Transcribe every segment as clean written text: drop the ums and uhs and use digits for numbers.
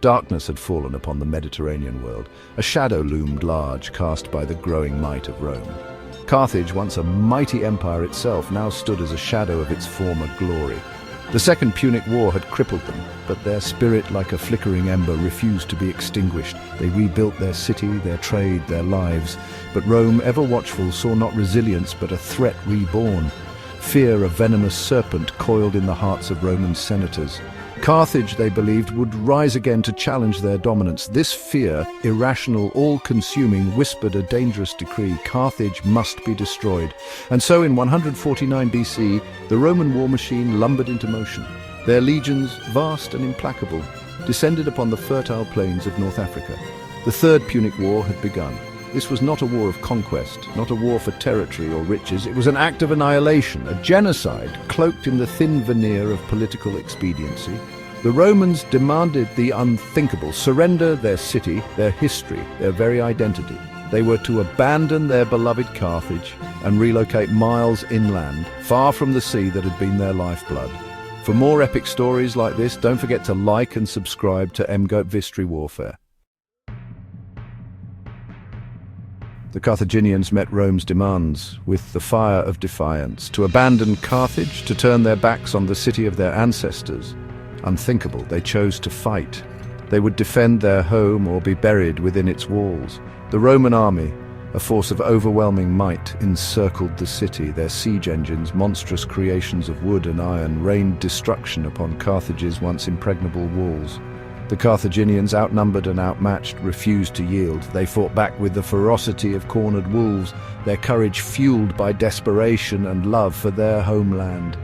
Darkness had fallen upon the Mediterranean world. A shadow loomed large, cast by the growing might of Rome. Carthage, once a mighty empire itself, now stood as a shadow of its former glory. The Second Punic War had crippled them, but their spirit, like a flickering ember, refused to be extinguished. They rebuilt their city, their trade, their lives. But Rome, ever watchful, saw not resilience but a threat reborn. Fear, a venomous serpent, coiled in the hearts of Roman senators. Carthage, they believed, would rise again to challenge their dominance. This fear, irrational, all-consuming, whispered a dangerous decree: Carthage must be destroyed. And so in 149 BC, the Roman war machine lumbered into motion. Their legions, vast and implacable, descended upon the fertile plains of North Africa. The Third Punic War had begun. This was not a war of conquest, not a war for territory or riches. It was an act of annihilation, a genocide cloaked in the thin veneer of political expediency. The Romans demanded the unthinkable: surrender their city, their history, their very identity. They were to abandon their beloved Carthage and relocate miles inland, far from the sea that had been their lifeblood. For more epic stories like this, don't forget to like and subscribe to MGoat Vistry Warfare. The Carthaginians met Rome's demands with the fire of defiance, to abandon Carthage, to turn their backs on the city of their ancestors. Unthinkable, they chose to fight. They would defend their home or be buried within its walls. The Roman army, a force of overwhelming might, encircled the city. Their siege engines, monstrous creations of wood and iron, rained destruction upon Carthage's once impregnable walls. The Carthaginians, outnumbered and outmatched, refused to yield. They fought back with the ferocity of cornered wolves, their courage fueled by desperation and love for their homeland.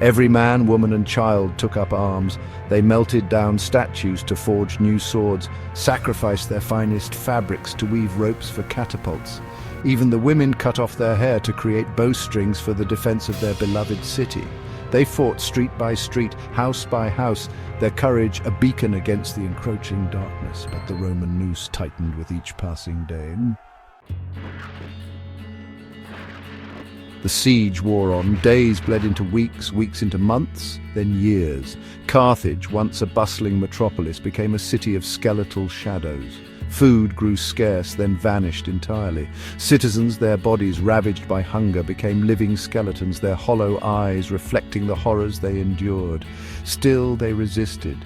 Every man, woman and child took up arms. They melted down statues to forge new swords, sacrificed their finest fabrics to weave ropes for catapults. Even the women cut off their hair to create bowstrings for the defense of their beloved city. They fought street by street, house by house, their courage a beacon against the encroaching darkness. But the Roman noose tightened with each passing day. The siege wore on. Days bled into weeks, weeks into months, then years. Carthage, once a bustling metropolis, became a city of skeletal shadows. Food grew scarce, then vanished entirely. Citizens, their bodies ravaged by hunger, became living skeletons, their hollow eyes reflecting the horrors they endured. Still they resisted.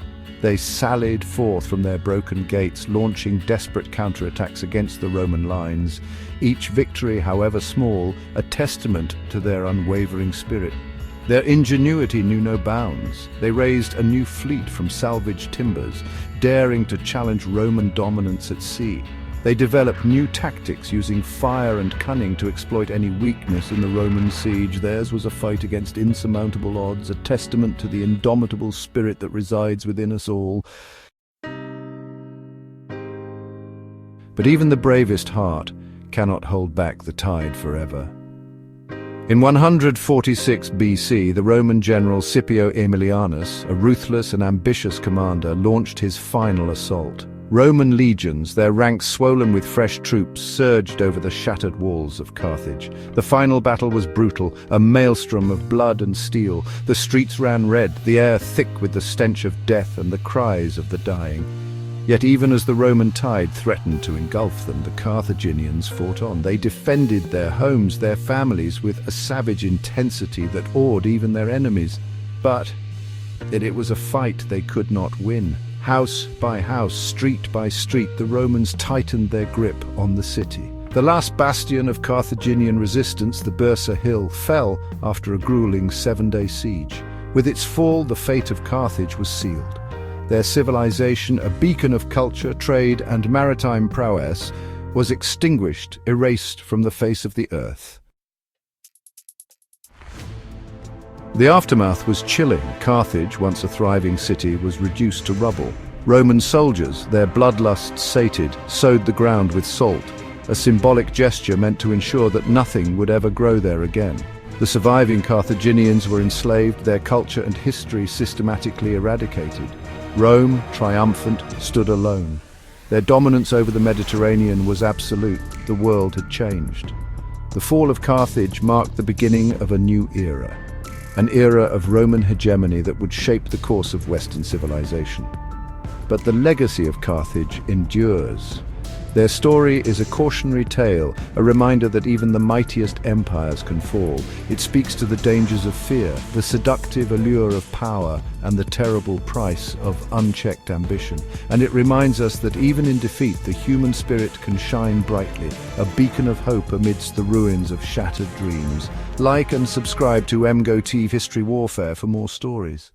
They sallied forth from their broken gates, launching desperate counterattacks against the Roman lines. Each victory, however small, a testament to their unwavering spirit. Their ingenuity knew no bounds. They raised a new fleet from salvaged timbers, daring to challenge Roman dominance at sea. They developed new tactics, using fire and cunning to exploit any weakness in the Roman siege. Theirs was a fight against insurmountable odds, a testament to the indomitable spirit that resides within us all. But even the bravest heart cannot hold back the tide forever. In 146 BC, the Roman general Scipio Aemilianus, a ruthless and ambitious commander, launched his final assault. Roman legions, their ranks swollen with fresh troops, surged over the shattered walls of Carthage. The final battle was brutal, a maelstrom of blood and steel. The streets ran red, the air thick with the stench of death and the cries of the dying. Yet even as the Roman tide threatened to engulf them, the Carthaginians fought on. They defended their homes, their families, with a savage intensity that awed even their enemies. But it was a fight they could not win. House by house, street by street, the Romans tightened their grip on the city. The last bastion of Carthaginian resistance, the Bersa hill, fell after a grueling 7-day siege. With its fall, the fate of Carthage was sealed. Their civilization, a beacon of culture, trade, and maritime prowess, was extinguished, erased from the face of the earth. The aftermath was chilling. Carthage, once a thriving city, was reduced to rubble. Roman soldiers, their bloodlust sated, sowed the ground with salt, a symbolic gesture meant to ensure that nothing would ever grow there again. The surviving Carthaginians were enslaved, their culture and history systematically eradicated. Rome, triumphant, stood alone. Their dominance over the Mediterranean was absolute. The world had changed. The fall of Carthage marked the beginning of a new era, an era of Roman hegemony that would shape the course of Western civilization. but the legacy of Carthage endures. Their story is a cautionary tale, a reminder that even the mightiest empires can fall. It speaks to the dangers of fear, the seductive allure of power, and the terrible price of unchecked ambition. And it reminds us that even in defeat, the human spirit can shine brightly, a beacon of hope amidst the ruins of shattered dreams. Like and subscribe to MGoTV History Warfare for more stories.